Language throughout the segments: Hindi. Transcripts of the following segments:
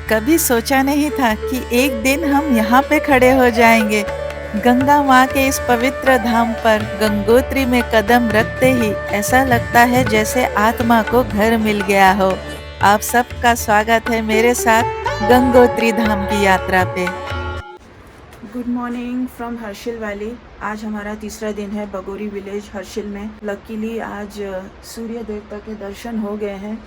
कभी सोचा नहीं था कि एक दिन हम यहाँ पे खड़े हो जाएंगे। गंगा माँ के इस पवित्र धाम पर गंगोत्री में कदम रखते ही ऐसा लगता है जैसे आत्मा को घर मिल गया हो। आप सबका स्वागत है मेरे साथ गंगोत्री धाम की यात्रा पे। Good morning from Harsil valley. आज हमारा तीसरा दिन है बगोरी विलेज हर्षिल में। लकीली आज सूर्य देवता के दर्शन हो गए हैं।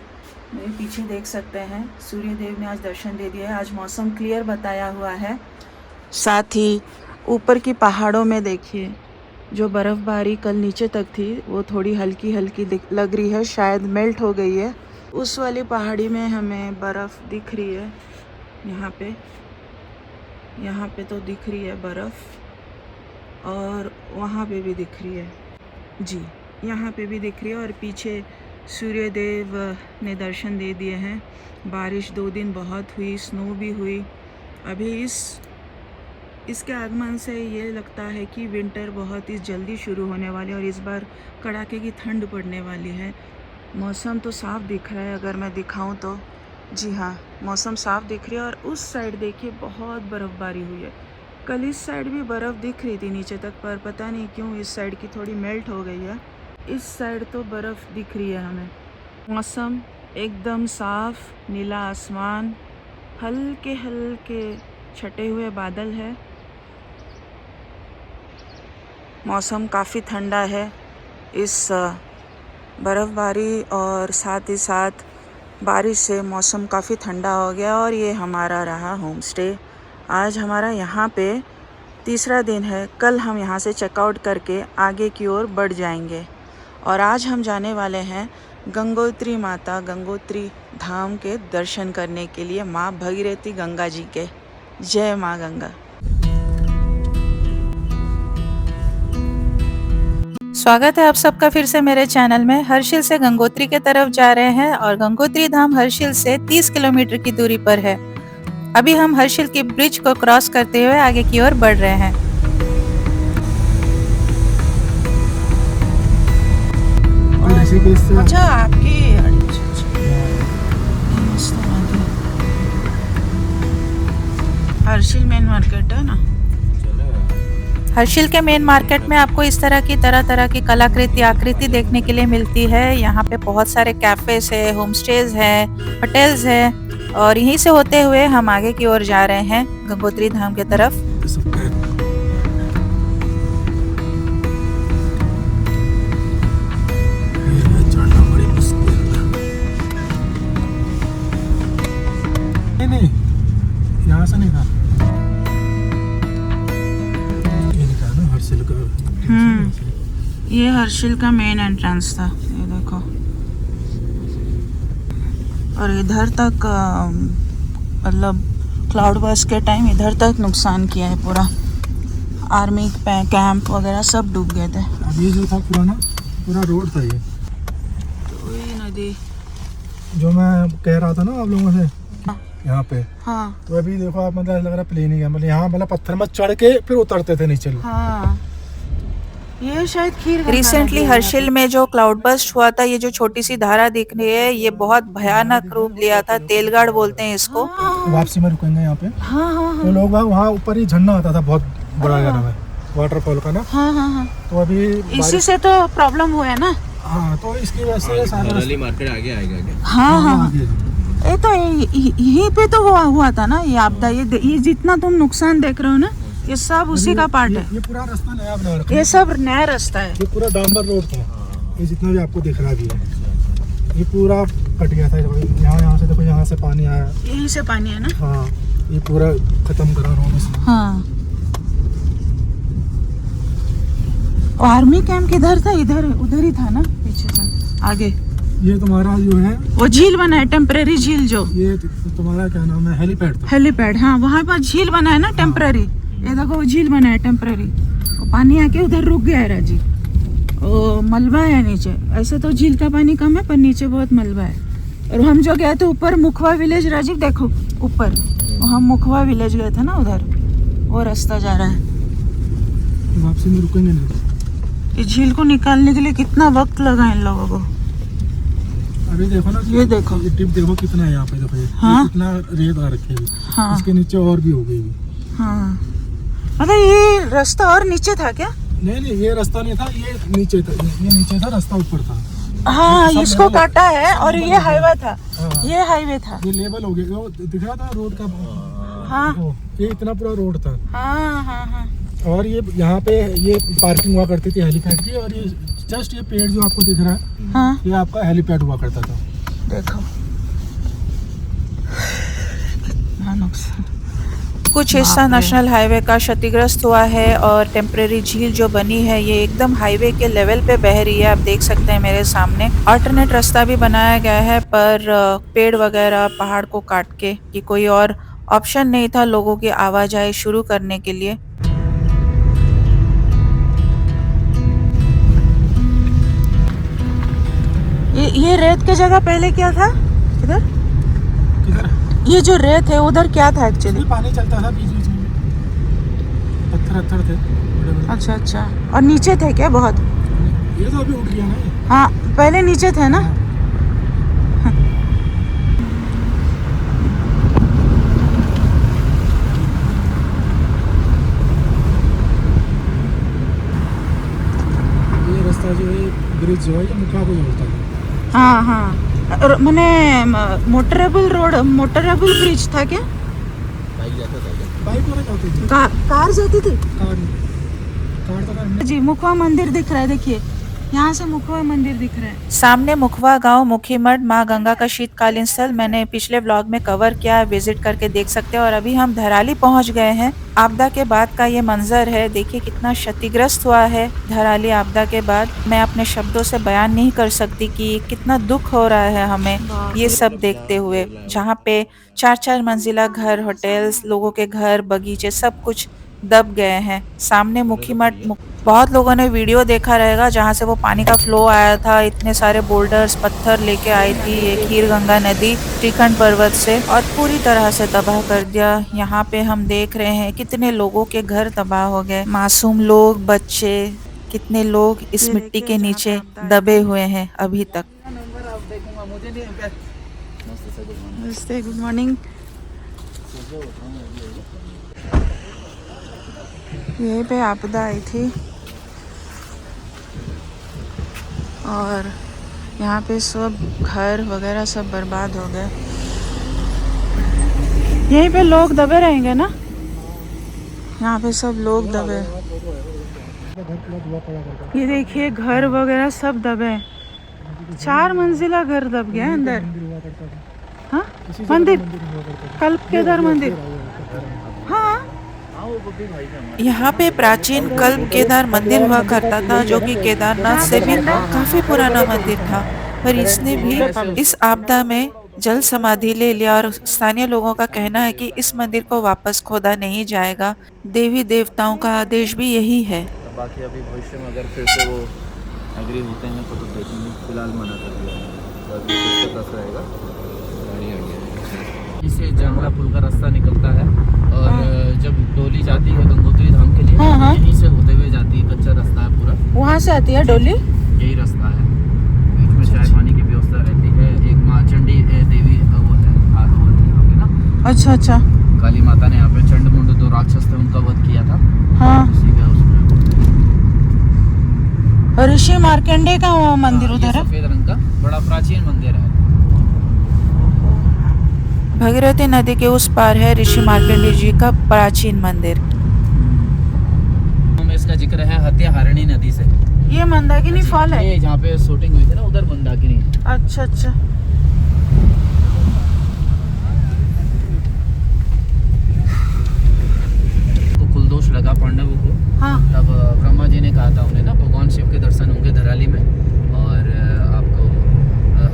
मेरे पीछे देख सकते हैं सूर्य देव ने आज दर्शन दे दिया है। आज मौसम क्लियर बताया हुआ है। साथ ही ऊपर की पहाड़ों में देखिए जो बर्फ़बारी कल नीचे तक थी वो थोड़ी हल्की हल्की लग रही है, शायद मेल्ट हो गई है। उस वाली पहाड़ी में हमें बर्फ़ दिख रही है। यहाँ पे तो दिख रही है बर्फ़ और वहाँ पे भी दिख रही है जी, यहाँ पे भी दिख रही है। और पीछे सूर्य देव ने दर्शन दे दिए हैं। बारिश 2 दिन बहुत हुई, स्नो भी हुई। अभी इसके आगमन से ये लगता है कि विंटर बहुत ही जल्दी शुरू होने वाली है और इस बार कड़ाके की ठंड पड़ने वाली है। मौसम तो साफ दिख रहा है, अगर मैं दिखाऊं तो जी हाँ, मौसम साफ दिख रही है। और उस साइड देखिए बहुत बर्फ़बारी हुई है। कल इस साइड भी बर्फ़ दिख रही थी नीचे तक, पर पता नहीं क्यों इस साइड की थोड़ी मेल्ट हो गई है। इस साइड तो बर्फ़ दिख रही है हमें। मौसम एकदम साफ, नीला आसमान, हल्के हल्के छटे हुए बादल है। मौसम काफ़ी ठंडा है। इस बर्फ़बारी और साथ ही साथ बारिश से मौसम काफ़ी ठंडा हो गया। और ये हमारा रहा होम स्टे। आज हमारा यहाँ पे तीसरा दिन है। कल हम यहाँ से चेकआउट करके आगे की ओर बढ़ जाएंगे और आज हम जाने वाले हैं गंगोत्री माता, गंगोत्री धाम के दर्शन करने के लिए, माँ भगीरथी गंगा जी के। जय माँ गंगा। स्वागत है आप सबका फिर से मेरे चैनल में। हर्षिल से गंगोत्री के तरफ जा रहे हैं और गंगोत्री धाम हर्षिल से 30 किलोमीटर की दूरी पर है। अभी हम हर्षिल की ब्रिज को क्रॉस करते हुए आगे की ओर बढ़ रहे हैं। अच्छा, आपकी हर्षिल मेन मार्केट है ना। हर्षिल के मेन मार्केट में आपको इस तरह की कलाकृति आकृति देखने के लिए मिलती है। यहाँ पे बहुत सारे कैफेज है, होम स्टेज है, होटल्स है और यहीं से होते हुए हम आगे की ओर जा रहे हैं गंगोत्री धाम की तरफ। यहाँ से नहीं था, हर्षिल का। ये हर्षिल का मेन एंट्रेंस था, ये देखो। और इधर तक मतलब क्लाउड बर्स्ट के टाइम इधर तक नुकसान किया है पूरा। आर्मी कैंप वगैरह सब डूब गए थे। अभी जो था पुराना पूरा रोड था ये। तो ये नदी जो मैं कह रहा था ना आप लोगों से यहाँ पे, हाँ। तो अभी देखो आप, मतलब लग रहा प्लेन ही है। मतलब यहाँ मतलब पत्थर में चढ़ के फिर उतरते थे नीचे। हाँ, ये शायद खीर। रिसेंटली हर्षिल में जो क्लाउड बर्स्ट हुआ था, ये जो छोटी सी धारा दिख रही है, ये बहुत भयानक रूप लिया था। तेलगाड़ बोलते हैं इसको। वापसी में रुकेंगे यहाँ पे। हाँ। तो लोग वहाँ ऊपर ही झरना आता था, बहुत बड़ा है वाटरफॉल का ना। हाँ। तो अभी इसी से तो प्रॉब्लम हुआ है ना। हाँ, तो इसकी वजह से सारा मार्केट आगे आएगा। हाँ। ये तो यहीं पे तो हुआ था ना ये आपदा। ये जितना तुम नुकसान देख रहे हो ना, ये सब उसी का पार्ट है। ये पूरा रास्ता नया बना रखा है। ये सब नया रास्ता है। ये पूरा डांबर रोड था। ये जितना भी आपको दिख रहा भी है, ये पूरा कट गया था। यहाँ से देखो, यहाँ से पानी आया, यहीं से पानी है ना। हाँ, ये पूरा खत्म करा रहा हूँ। हाँ। आर्मी कैंप किधर था? उधर ही था ना, पीछे से आगे। ये तुम्हारा जो है वो झील बना है, टेम्परेरी झील। जो ये तुम्हारा क्या नाम है, हेलीपैड। हाँ, वहाँ पर झील बना है ना टेम्परेरी। ये देखो वो झील बना है टेम्परेरी। पानी आके उधर रुक गया है राजी। ओ मलबा है नीचे। ऐसे तो झील का पानी कम है, पर नीचे बहुत मलबा है। और हम जो गए थे ऊपर मुखवा विलेज, राजीव देखो ऊपर, हम मुखवा विलेज गए थे ना, उधर वो रास्ता जा रहा है। वापसी में रुकेंगे नहीं। इस झील को निकालने के लिए कितना वक्त लगा इन लोगों को। अभी देखो ना, ये देखो। ये टिप देखो कितना है यहाँ पे, देखो ये हाँ। कितना रेत आ रखी है। हाँ इसके नीचे और भी हो गई भी। हाँ, मतलब ये रास्ता और नीचे था क्या? नहीं, ये रास्ता नहीं था, ये नीचे था, ये नीचे था, रास्ता ऊपर था। हाँ, सब इसको लेवल- काटा है और सब ये लेवल हाईवे था। हाँ। ये हाईवे था। ये लेवल हो गया, वो दिख रहा था रोड का। हाँ ओ, ये इतना पूरा रोड था। हाँ हाँ हाँ। और ये यहाँ पे ये पार्किंग हुआ करती थी हेलीपैड की, और ये जस्ट ये पेड़ जो आपको दिख रहा है, हाँ ये आपका हेलीपैड हुआ करता था। देखो कितना नुकसान। कुछ हिस्सा नेशनल हाईवे का क्षतिग्रस्त हुआ है और टेम्परेरी झील जो बनी है ये एकदम हाईवे के लेवल पे बह रही है। आप देख सकते हैं मेरे सामने अल्टरनेट रास्ता भी बनाया गया है, पर पेड़ वगैरह पहाड़ को काट के, कि कोई और ऑप्शन नहीं था लोगों की आवाजाही शुरू करने के लिए। ये रेत की जगह पहले क्या था इधर? किधर? ये जो रेत है उधर क्या था एक्चुअली? ये पानी चलता था बीच बीच में, पत्थर थे बड़े बड़े। अच्छा अच्छा, और नीचे थे क्या बहुत? ये तो अभी उठ गया ना ये। हाँ, पहले नीचे थे ना। ये रास्ता जो है, ब्रिज जो है, ये मुखा को जोड़ता है। हाँ हाँ, मैंने मोटरेबल रोड, मोटरेबल ब्रिज था क्या? बाइक वाले जाते थे, कार जाती थी कार तो कार जी। मुखवा मंदिर दिख रहा है, देखिए यहाँ से मुखवा मंदिर दिख रहा है। सामने मुखवा गांव मुखीमठ माँ गंगा का शीतकालीन स्थल मैंने पिछले ब्लॉग में कवर किया है, विजिट करके देख सकते हैं। और अभी हम धराली पहुंच गए हैं। आपदा के बाद का ये मंजर है, देखिए कितना क्षतिग्रस्त हुआ है धराली आपदा के बाद। मैं अपने शब्दों से बयान नहीं कर सकती कि कितना दुख हो रहा है हमें ये सब देखते हुए, जहाँ पे 4-4 मंजिला घर, होटल्स, लोगों के घर, बगीचे सब कुछ दब गए हैं। सामने मुखीमठ, बहुत लोगों ने वीडियो देखा रहेगा जहां से वो पानी का फ्लो आया था, इतने सारे बोल्डर्स पत्थर लेके आई थी ये खीर गंगा नदी श्रीखंड पर्वत से, और पूरी तरह से तबाह कर दिया। यहाँ पे हम देख रहे हैं कितने लोगों के घर तबाह हो गए, मासूम लोग, बच्चे, कितने लोग इस मिट्टी के नीचे दबे हुए हैं अभी तक। नमस्ते, गुड मॉर्निंग। यहीं पे आपदा आई थी और यहाँ पे सब घर वगैरह सब बर्बाद हो गए। यहीं पे लोग दबे रहेंगे ना, यहाँ पे सब लोग दबे। ये देखिए घर वगैरह सब दबे, 4 मंजिला घर दब गया अंदर। हाँ, मंदिर कल्प केदार मंदिर। हाँ, यहाँ पे प्राचीन कल्प केदार मंदिर हुआ करता था, जो कि केदारनाथ से भी काफी पुराना मंदिर था, पर इसने भी इस आपदा में जल समाधि ले लिया। और स्थानीय लोगों का कहना है कि इस मंदिर को वापस खोदा नहीं जाएगा, देवी देवताओं का आदेश भी यही है। बाकी अभी भविष्य में अगर फिर से वो एग्री होते हैं तो देखेंगे, फिलहाल मना कर दिया है। तो अभी कुछ दस रहेगा, गाड़ी आ गया। इससे जंगला पुल का रास्ता निकलता है और जब डोली जाती है गंगोत्री धाम के लिए, हाँ। यहीं से होते हुए जाती है, कच्चा रास्ता है पूरा, वहाँ से आती है डोली। यही रास्ता है। बीच में चाय पानी की व्यवस्था रहती है। एक माँ चंडी देवी वो है, यहाँ पे ना। अच्छा अच्छा, काली माता ने यहाँ पे चंड मुंड 2 राक्षस थे, उनका वध किया था। हाँ। उसी का उसमें ऋषि मार्कंडे का वो मंदिर उधर है। सफेद रंग का बड़ा प्राचीन मंदिर है। भगीरथी नदी के उस पार है ऋषि मार्कंडे जी का प्राचीन मंदिर। में इसका जिक्र है हत्याहारिणी नदी से। ये मंदाकिनी फॉल है, ये जहाँ पे शूटिंग हुई थी ना, उधर मंदाकिनी। अच्छा अच्छा। तो कुलदोष लगा पांडवों को। हाँ। तब ब्रह्मा जी ने कहा था उन्हें ना, भगवान शिव के दर्शन होंगे धराली में, और आपको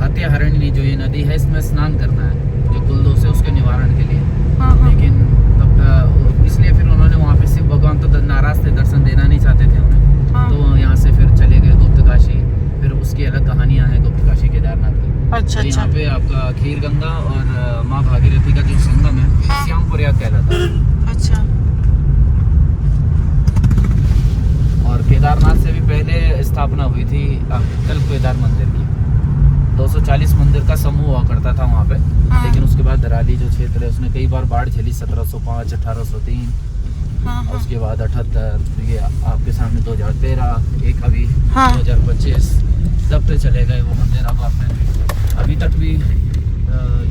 हत्याहारिणी जो ये नदी है इसमें स्नान करना है, जो कुलदोष है उसके निवारण के लिए। हाँ, हाँ। लेकिन तब इसलिए फिर उन्होंने वहाँ पे शिव भगवान तो नाराज थे, दर्शन देना नहीं चाहते थे उन्हें। हाँ। तो यहाँ से फिर चले गए गुप्त काशी। फिर उसकी अलग कहानियाँ हैं गुप्त काशी केदारनाथ की। अच्छा तो अच्छा। यहाँ पे आपका खीर गंगा और माँ भागीरथी का जो संगम है, श्याम प्रयाग कहलाता है। अच्छा। और केदारनाथ से भी पहले स्थापना हुई थी कल्प केदार मंदिर की। 240 मंदिर का समूह हुआ करता था वहाँ पे। हाँ। लेकिन उसके बाद धराली जो क्षेत्र है उसने कई बार बाढ़ झेली, 1705, 1803, हाँ, और हाँ। उसके बाद 78, ये आपके सामने 2013, एक अभी हाँ। 2025, तब पे चले गए वो मंदिर। अब आपने अभी तक भी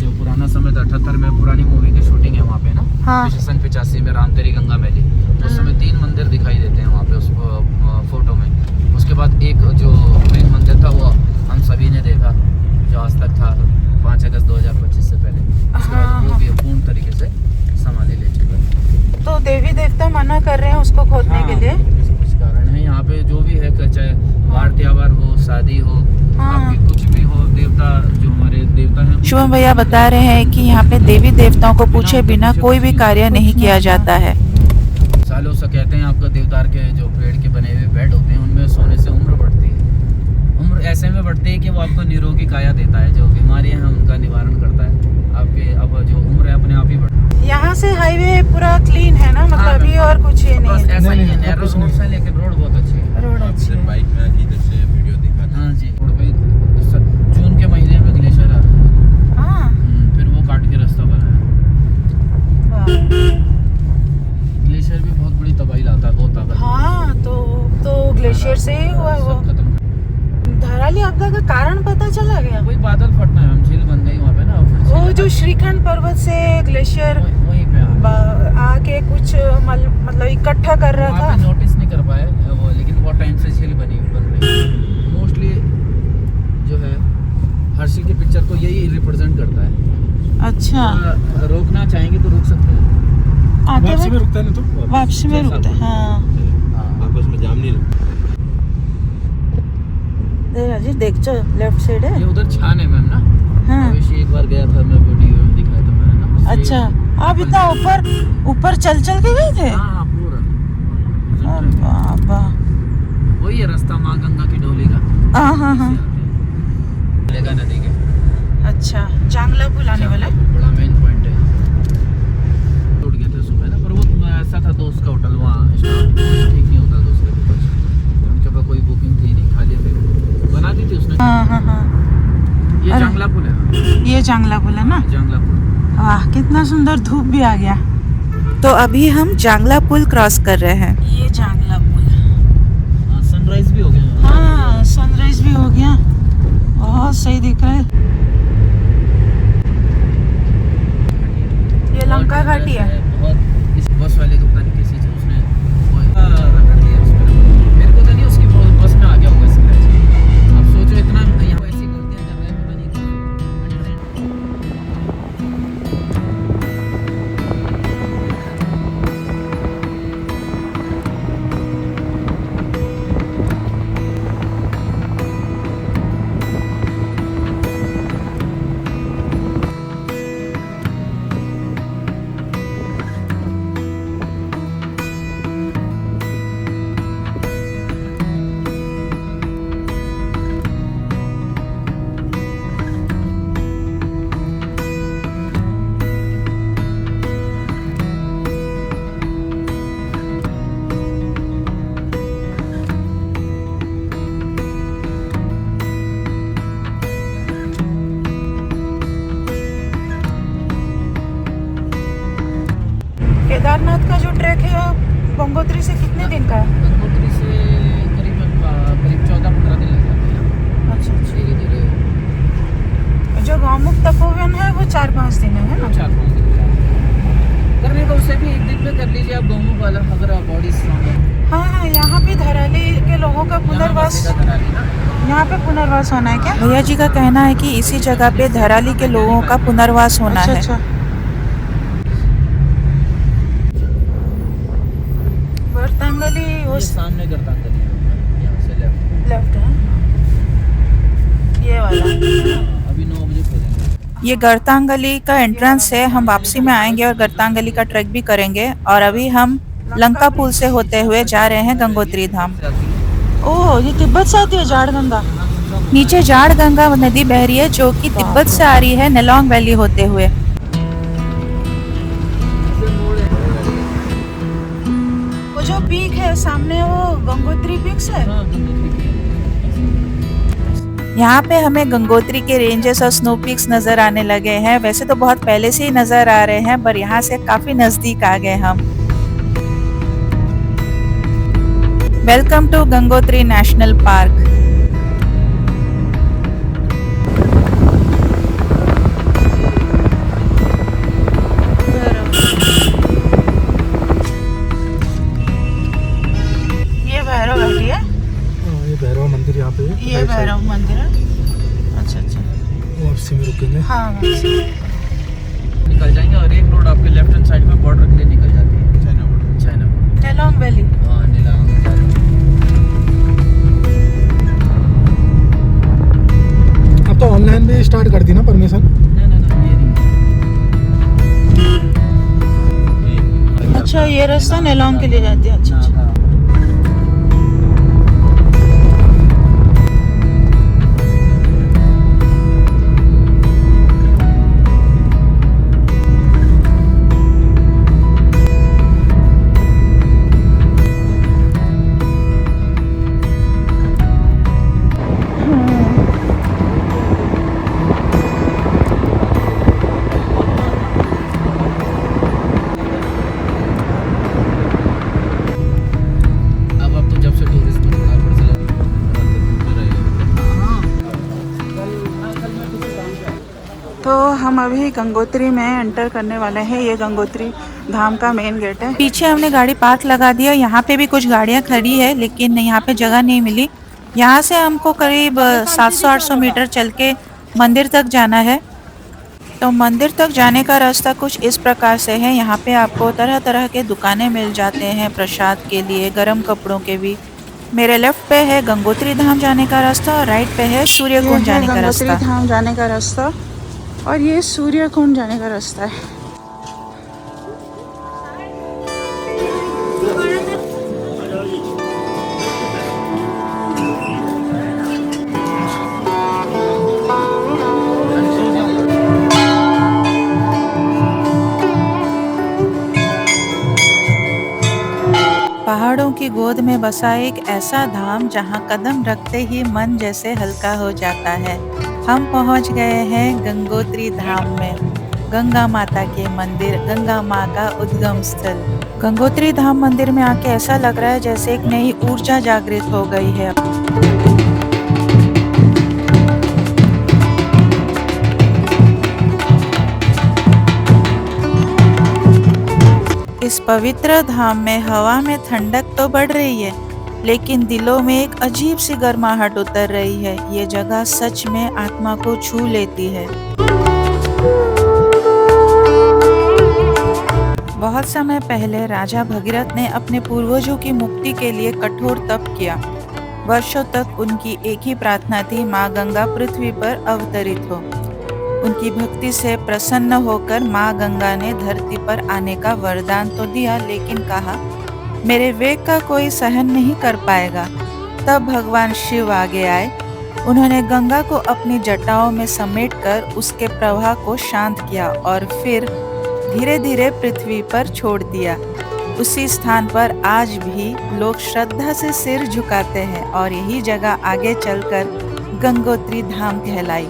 जो पुराना समय था, 78 में पुरानी मूवी की शूटिंग है वहाँ पे ना, हाँ। 85 में राम तेरी गंगा मैली, उस समय 3 मंदिर दिखाई देते हैं वहाँ पे उस फोटो में। उसके बाद एक जो मेन मंदिर था वो हम सभी ने देखा, जो आज तक था 5 अगस्त 2025 से पहले। उसके बाद वो भी पूर्ण तरीके से समाधि ले चुका है। तो देवी देवता मना कर रहे हैं उसको खोदने के लिए। कुछ कारण है यहाँ पे, जो भी है, चाहे वार त्योहार हो, शादी हो, हाँ। आपकी कुछ भी हो, देवता जो हमारे देवता हैं, शुभम भैया बता रहे हैं कि यहाँ पे देवी देवताओं को पूछे बिना कोई भी कार्य नहीं किया जाता है। सालों से कहते हैं आपका देवदार के जो पेड़ के बने हुए बेड होते हैं उनमें सोने से उम्र बढ़ती है। उम्र ऐसे में बढ़ती है कि वो आपको निरोगी काया देता है, जो बीमारियां हैं उनका निवारण करता है। आपके अब जो उम्र है अपने आप ही बढ़ती है। यहाँ से हाईवे पूरा क्लीन है ना, मतलब अभी और कुछ ये नहीं बस है। ऐसा ही है, नहीं, नैरो कुछ रोड नहीं। है लेकिन रोड बहुत अच्छी है। रोड अच्छी है। बाइक में आके इधर से वीडियो दिखा था। हाँ जी, रोड पे जून के महीने में ग्लेशियर आ रहा है। हाँ। फिर वो काट के रास्ता बनाया। वाह। ग्लेशियर भी बहुत बड़ी तबाही लाता है, बहुत ताकत। हाँ, तो ग्लेशियर से ही हुआ वो। सब खत्म। धराली आपदा का कारण पता चला गया? वही बादल फटना है, हम झील बन गई वहाँ पे ना, फिर वो झील जो हट- श्रीखंड पर्वत से ग्लेशियर वहीं पे आके कुछ मतलब इकट्ठा कर रहा वहाँ पे था। नोटिस नहीं कर पाए वो, लेकिन बहुत टाइम से झील बन रही है। मोस्टली जो है हर्षिल की पिक्चर को यही रिप्रेजेंट करता है। अच्छा, रोकना चाहेंगे तो रोक सकते हैं। आगे वापसी में रुकता है ना तो वापसी में रुकते हैं। हाँ, आपस में जाम नहीं लगता। जी देख चो लेफ्ट साइड है। ये उधर छान है मैम ना। हाँ। अवश्य एक बार गया था मैं, वीडियो में दिखाया था मैंने ना उससे- अच्छा, आप इतना ऊपर चल के गए थे? हाँ पूरा। अरे बाबा। वही है रास्ता माँ गंगा की डोली का। हाँ, हाँ, हाँ। लेगा नदी के। अच्छा, जांगला पुल आने वाला है। बड़ा मेन पॉइंट है। टूट गए थे सुबह ना, पर वो ऐसा था दोस्त का होटल वहाँ, ठीक नहीं होता दोस्त के पास, उनके पास कोई बुकिंग थी नहीं, खाली थे, बना दी थी उसने। हाँ, हाँ, हाँ। ये अरे। जांगला पुल है। ये जांगला पुल है ना? जांगला पुल। वाह, कितना सुंदर, धूप भी आ गया। तो अभी हम जांगला पुल क्रॉस कर रहे हैं। ये जांगला पुल। सनराइज भी हो गया। हाँ, सनराइज भी हो गया, बहुत सही दिख रहा है। ये लंका घाटी है। बहुत इस बस वाले को पता नहीं किसी चीज उसने वो रख दिया उस पर। मेरे को तो नहीं, उसकी बस में आ गया होगा स्क्रैच। अब सोचो इतना यहाँ ऐसी गलतियाँ कर रहे हैं, पता नहीं क्या। केदारनाथ का जो ट्रैक है गंगोत्री से कितने दिन का है? गंगोत्री से करीब 14-15 दिन लग जाते हैं। अच्छा, धीरे धीरे जो गौमुख तपोवन है वो 4-5 दिन है ना? 4-5 दिन करने का, उससे भी एक दिन में कर लीजिए आप गौमुख वाला, अगर आप बॉडी स्ट्रॉन्ग है। हाँ, हाँ, यहाँ पे धराली के लोगों का पुनर्वास, यहाँ पे पुनर्वास होना है क्या? भैया जी का कहना है कि इसी जगह पे धराली के लोगों का पुनर्वास होना है। अच्छा। वर्तांगली वो ये सामने गर्तांगली है, यहाँ से लेफ्ट। लेफ्ट है, ये वाला। अभी 9 बजे खोलेंगे। ये गर्तांगली का एंट्रेंस है। हम वापसी में आएंगे और गर्तांगली का ट्रैक भी करेंगे। और अभी हम लंका पुल से होते हुए जा रहे हैं गंगोत्री धाम। ओह, ये तिब्बत से आती है जाड़ गंगा। नीचे जाड़ गंगा नदी बह रही है, जो कि तिब्बत से आ रही है नेलोंग वैली होते हुए। वो जो पीक है सामने वो गंगोत्री पीक है। यहाँ पे हमें गंगोत्री के रेंजेस और स्नो पीक्स नजर आने लगे हैं। वैसे तो बहुत पहले से ही नजर आ रहे हैं, पर यहाँ से काफी नजदीक आ गए हम। Welcome to Gangotri National Park. ये भैरव घाटी है। ये भैरव मंदिर यहाँ पे है। ये भैरव मंदिर है। अच्छा अच्छा। वापसी में रुकेंगे। हाँ निकल जाएंगे और एक रोड आपके लेफ्ट हैंड साइड में बॉर्डर के लिए निकल जाती है, चाइना बॉर्डर। टेलोंग वैली। हाँ, नीलांग। अब तो ऑनलाइन भी स्टार्ट कर दी ना परमिशन? नहीं, ये नहीं। अच्छा, ये रास्ता नेलोंग के लिए जाती है। अच्छा अच्छा। तो हम अभी गंगोत्री में एंटर करने वाले हैं। ये गंगोत्री धाम का मेन गेट है। पीछे हमने गाड़ी पार्क लगा दिया। यहाँ पे भी कुछ गाड़ियाँ खड़ी है, लेकिन यहाँ पे जगह नहीं मिली। यहाँ से हमको करीब 700-800 मीटर चल के मंदिर तक जाना है। तो मंदिर तक जाने का रास्ता कुछ इस प्रकार से है। यहाँ पे आपको तरह तरह के दुकानें मिल जाते हैं प्रसाद के लिए, गर्म कपड़ों के भी। मेरे लेफ्ट पे है गंगोत्री धाम जाने का रास्ता और राइट पे है सूर्यकुंड जाने का रास्ता। गंगोत्री धाम जाने का रास्ता और ये सूर्यकुंड जाने का रास्ता है। पहाड़ों की गोद में बसा एक ऐसा धाम जहां कदम रखते ही मन जैसे हल्का हो जाता है। हम पहुंच गए हैं गंगोत्री धाम में, गंगा माता के मंदिर, गंगा माँ का उद्गम स्थल। गंगोत्री धाम मंदिर में आके ऐसा लग रहा है जैसे एक नई ऊर्जा जागृत हो गई है। इस पवित्र धाम में हवा में ठंडक तो बढ़ रही है, लेकिन दिलों में एक अजीब सी गर्माहट उतर रही है। ये जगह सच में आत्मा को छू लेती है। बहुत समय पहले राजा भगीरथ ने अपने पूर्वजों की मुक्ति के लिए कठोर तप किया। वर्षों तक उनकी एक ही प्रार्थना थी, माँ गंगा पृथ्वी पर अवतरित हो। उनकी भक्ति से प्रसन्न होकर माँ गंगा ने धरती पर आने का वरदान तो दिया, लेकिन कहा मेरे वेग का कोई सहन नहीं कर पाएगा। तब भगवान शिव आगे आए। उन्होंने गंगा को अपनी जटाओं में समेटकर उसके प्रवाह को शांत किया और फिर धीरे धीरे पृथ्वी पर छोड़ दिया। उसी स्थान पर आज भी लोग श्रद्धा से सिर झुकाते हैं और यही जगह आगे चलकर गंगोत्री धाम कहलाई।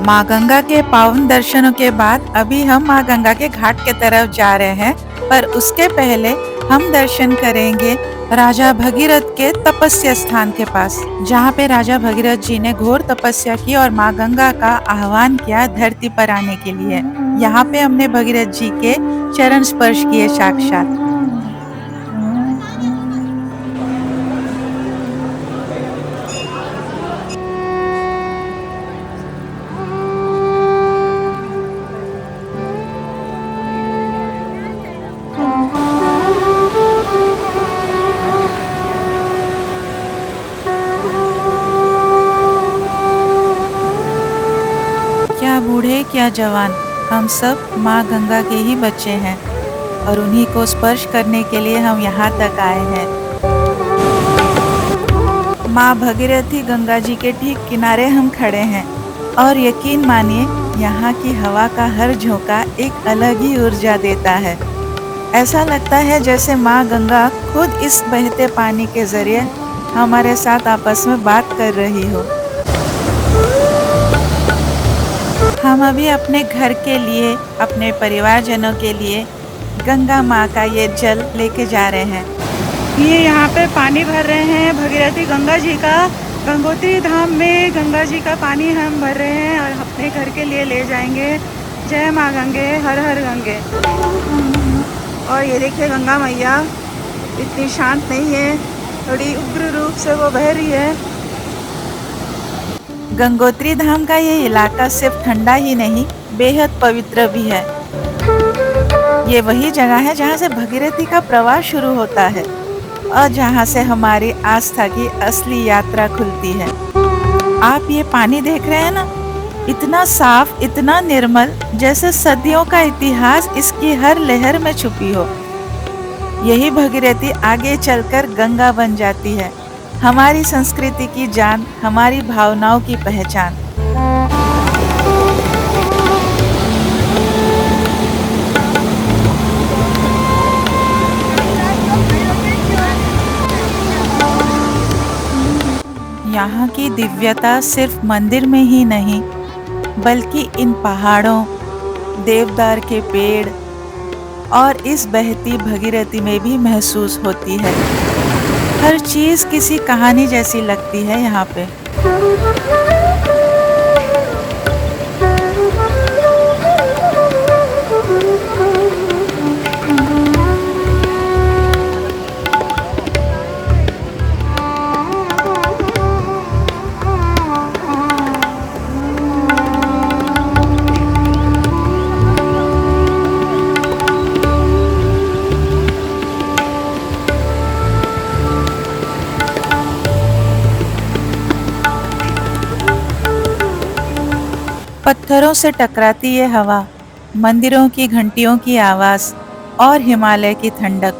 माँ गंगा के पावन दर्शनों के बाद अभी हम माँ गंगा के घाट के तरफ जा रहे हैं, पर उसके पहले हम दर्शन करेंगे राजा भगीरथ के तपस्या स्थान के पास, जहाँ पे राजा भगीरथ जी ने घोर तपस्या की और माँ गंगा का आह्वान किया धरती पर आने के लिए। यहाँ पे हमने भगीरथ जी के चरण स्पर्श किए साक्षात। क्या बूढ़े क्या जवान, हम सब माँ गंगा के ही बच्चे हैं। और उन्हीं को स्पर्श करने के लिए हम यहाँ तक आए हैं। माँ भगीरथी गंगा जी के ठीक किनारे हम खड़े हैं और यकीन मानिए यहाँ की हवा का हर झोंका एक अलग ही ऊर्जा देता है। ऐसा लगता है जैसे माँ गंगा खुद इस बहते पानी के जरिए हमारे साथ आपस में बात कर रही हो। हम अभी अपने घर के लिए, अपने परिवारजनों के लिए गंगा माँ का ये जल लेके जा रहे हैं। ये यहाँ पे पानी भर रहे हैं भगीरथी गंगा जी का। गंगोत्री धाम में गंगा जी का पानी हम भर रहे हैं और अपने घर के लिए ले जाएंगे। जय माँ गंगे, हर हर गंगे। और ये देखिए गंगा मैया इतनी शांत नहीं है, थोड़ी उग्र रूप से वो बह रही है। गंगोत्री धाम का ये इलाका सिर्फ ठंडा ही नहीं, बेहद पवित्र भी है। ये वही जगह है जहाँ से भगीरथी का प्रवाह शुरू होता है और जहाँ से हमारी आस्था की असली यात्रा खुलती है। आप ये पानी देख रहे हैं ना, इतना साफ, इतना निर्मल, जैसे सदियों का इतिहास इसकी हर लहर में छुपी हो। यही भगीरथी आगे चलकर गंगा बन जाती है, हमारी संस्कृति की जान, हमारी भावनाओं की पहचान। यहाँ की दिव्यता सिर्फ मंदिर में ही नहीं, बल्कि इन पहाड़ों, देवदार के पेड़ और इस बहती भगीरथी में भी महसूस होती है। हर चीज़ किसी कहानी जैसी लगती है यहाँ पे। पत्थरों से टकराती ये हवा, मंदिरों की घंटियों की आवाज़ और हिमालय की ठंडक,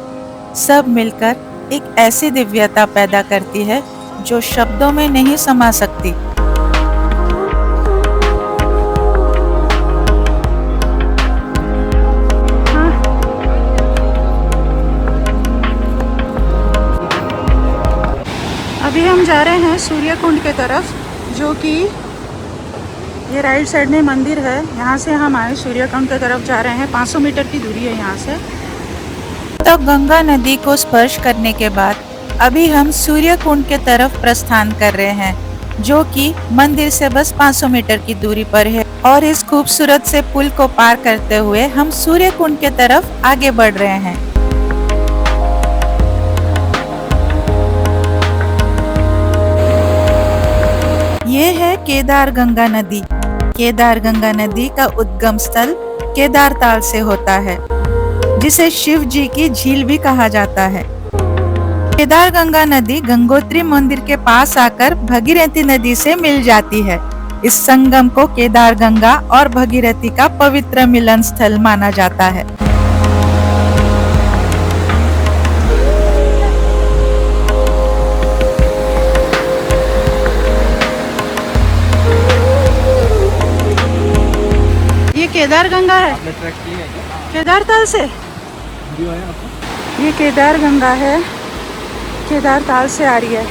सब मिलकर एक ऐसी दिव्यता पैदा करती है जो शब्दों में नहीं समा सकती। अभी हम जा रहे हैं सूर्य कुंड की तरफ, जो कि ये राइट साइड में मंदिर है। यहाँ से हम आए सूर्य कुंड की तरफ जा रहे हैं। 500 मीटर की दूरी है यहाँ से। तो गंगा नदी को स्पर्श करने के बाद अभी हम सूर्य कुंड के तरफ प्रस्थान कर रहे हैं, जो कि मंदिर से बस 500 मीटर की दूरी पर है। और इस खूबसूरत से पुल को पार करते हुए हम सूर्य कुंड के तरफ आगे बढ़ रहे हैं। ये है केदार गंगा नदी। केदार गंगा नदी का उद्गम स्थल केदार ताल से होता है, जिसे शिव जी की झील भी कहा जाता है। केदार गंगा नदी गंगोत्री मंदिर के पास आकर भगीरथी नदी से मिल जाती है। इस संगम को केदार गंगा और भगीरथी का पवित्र मिलन स्थल माना जाता है। केदार गंगा है। केदार ताल से ये केदार गंगा है, केदार ताल से आ रही है।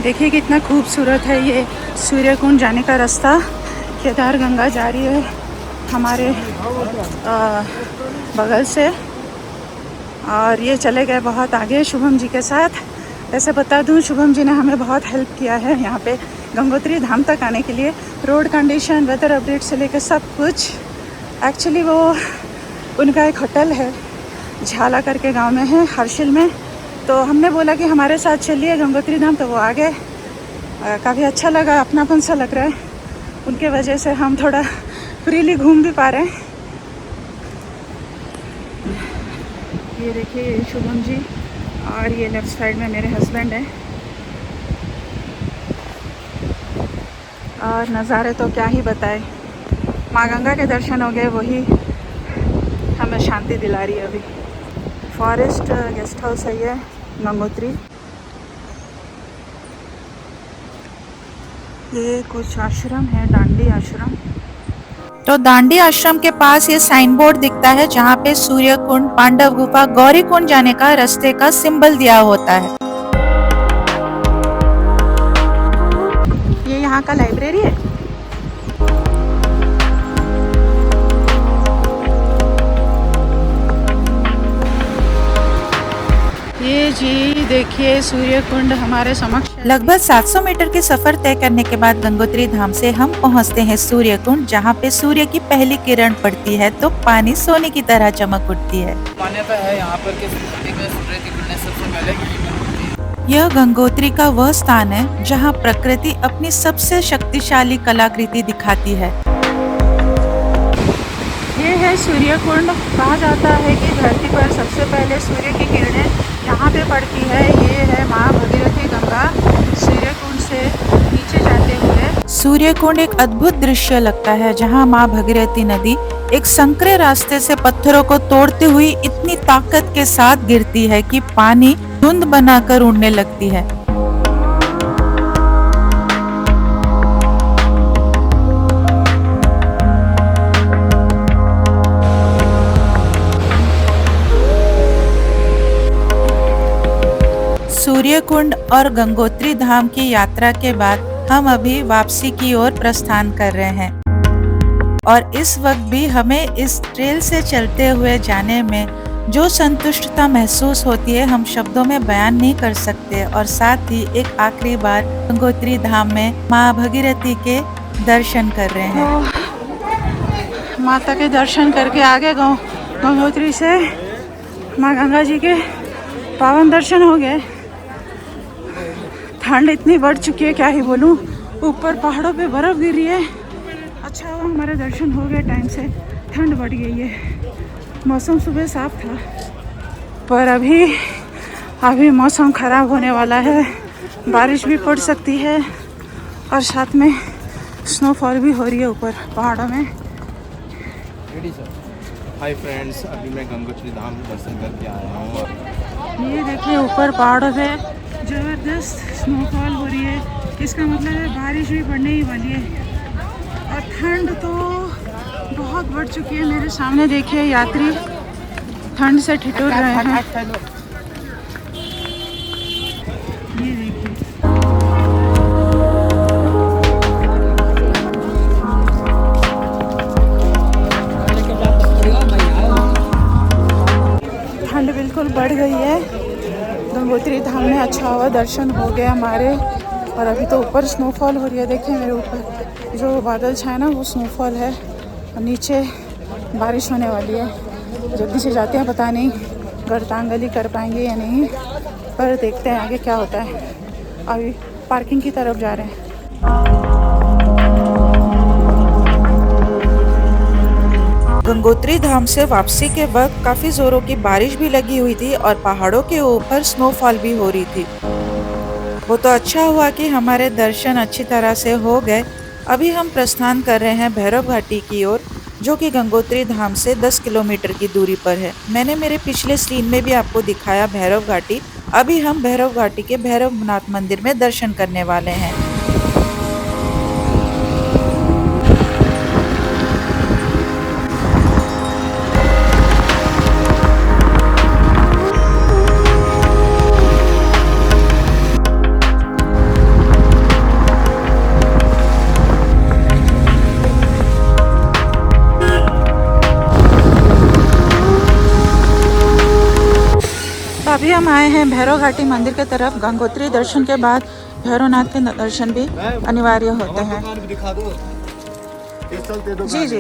देखिए कितना खूबसूरत है ये सूर्य कुंड जाने का रास्ता। केदार गंगा जा रही है हमारे बगल से, और ये चले गए बहुत आगे शुभम जी के साथ। ऐसे बता दूं, शुभम जी ने हमें बहुत हेल्प किया है यहाँ पे गंगोत्री धाम तक आने के लिए। रोड कंडीशन, वेदर अपडेट से लेकर सब कुछ। एक्चुअली वो उनका एक होटल है, झाला करके गांव में है, हर्षिल में। तो हमने बोला कि हमारे साथ चलिए गंगोत्री धाम, तो वो आ गए। काफ़ी अच्छा लगा, अपनापन सा लग रहा है। उनके वजह से हम थोड़ा फ्रीली घूम भी पा रहे हैं। ये देखिए शुभम जी, और ये लेफ्ट साइड में मेरे हस्बैंड हैं। और नज़ारे तो क्या ही बताए। माँ गंगा के दर्शन हो गए, वही हमें शांति दिला रही है। अभी फॉरेस्ट गेस्ट हाउस है ये गंगोत्री। ये कुछ आश्रम है, दांडी आश्रम। तो दांडी आश्रम के पास ये साइन बोर्ड दिखता है जहाँ पे सूर्य कुंड, पांडव गुफा, गौरी कुंड जाने का रास्ते का सिंबल दिया होता है। ये यहाँ का लाइब्रेरी है। ये जी देखिए सूर्य कुंड हमारे समक्ष। लगभग 700 मीटर के सफर तय करने के बाद गंगोत्री धाम से हम पहुंचते हैं सूर्य कुंड, जहां पे सूर्य की पहली किरण पड़ती है तो पानी सोने की तरह चमक उठती है। मान्यता है यहाँ पर कि सूर्य की किरणें सबसे पहले यहीं पर होती है। यह गंगोत्री का वह स्थान है जहां प्रकृति अपनी सबसे शक्तिशाली कलाकृति दिखाती है। ये है सूर्य कुंड। कहा जाता है कि धरती पर सबसे पहले सूर्य की किरणें यहाँ पे पड़ती है। ये है माँ भगीरथी गंगा सूर्य कुंड से नीचे जाते हुए। सूर्य कुंड एक अद्भुत दृश्य लगता है जहाँ माँ भगीरथी नदी एक संकरे रास्ते से पत्थरों को तोड़ते हुए इतनी ताकत के साथ गिरती है कि पानी धुंध बनाकर उड़ने लगती है। सूर्य कुंड और गंगोत्री धाम की यात्रा के बाद हम अभी वापसी की ओर प्रस्थान कर रहे हैं और इस वक्त भी हमें इस ट्रेल से चलते हुए जाने में जो संतुष्टता महसूस होती है हम शब्दों में बयान नहीं कर सकते। और साथ ही एक आखिरी बार गंगोत्री धाम में माँ भगीरथी के दर्शन कर रहे हैं। तो माता के दर्शन करके आगे गंगोत्री से माँ गंगा जी के पावन दर्शन हो गए। ठंड इतनी बढ़ चुकी है क्या ही बोलूँ, ऊपर पहाड़ों पे बर्फ़ गिर रही है। अच्छा हुआ हमारे दर्शन हो गए टाइम से। ठंड बढ़ गई है। मौसम सुबह साफ था पर अभी मौसम ख़राब होने वाला है। बारिश भी पड़ सकती है और साथ में स्नोफॉल भी हो रही है ऊपर पहाड़ों में। हाय फ्रेंड्स, अभी मैं गंगोत्री धाम दर्शन करके आया हूँ। ये देखिए ऊपर पहाड़ों पे ज़बरदस्त स्नोफॉल हो रही है। इसका मतलब है बारिश भी पड़ने ही वाली है। और ठंड तो बहुत बढ़ चुकी है। मेरे सामने देखिए यात्री ठंड से ठिठुर रहे हैं। ये देखिए ठंड बिल्कुल बढ़ गई है। गंगोत्री धाम में अच्छा हुआ दर्शन हो गया हमारे। और अभी तो ऊपर स्नोफॉल हो रही है। देखिए मेरे ऊपर जो बादल छाए ना वो स्नोफॉल है और नीचे बारिश होने वाली है। जल्दी से जाते हैं, पता नहीं गर्तांगली कर पाएंगे या नहीं, पर देखते हैं आगे क्या होता है। अभी पार्किंग की तरफ जा रहे हैं। गंगोत्री धाम से वापसी के वक्त काफी जोरों की बारिश भी लगी हुई थी और पहाड़ों के ऊपर स्नोफॉल भी हो रही थी। वो तो अच्छा हुआ कि हमारे दर्शन अच्छी तरह से हो गए। अभी हम प्रस्थान कर रहे हैं भैरव घाटी की ओर, जो कि गंगोत्री धाम से 10 किलोमीटर की दूरी पर है। मैंने मेरे पिछले सीन में भी आपको दिखाया भैरव घाटी। अभी हम भैरव घाटी के भैरवनाथ मंदिर में दर्शन करने वाले हैं। अभी हम आए हैं भैरव घाटी मंदिर के तरफ। गंगोत्री दर्शन के बाद भैरवनाथ के दर्शन भी अनिवार्य होते हैं। जी जी।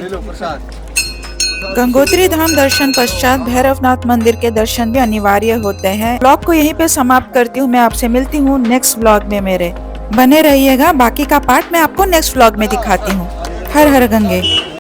गंगोत्री धाम दर्शन पश्चात भैरवनाथ मंदिर के दर्शन भी अनिवार्य होते हैं। ब्लॉग को यहीं पे समाप्त करती हूँ। मैं आपसे मिलती हूँ नेक्स्ट ब्लॉग में। मेरे बने रहिएगा, बाकी का पार्ट मैं आपको नेक्स्ट ब्लॉग में दिखाती हूँ। हर हर गंगे।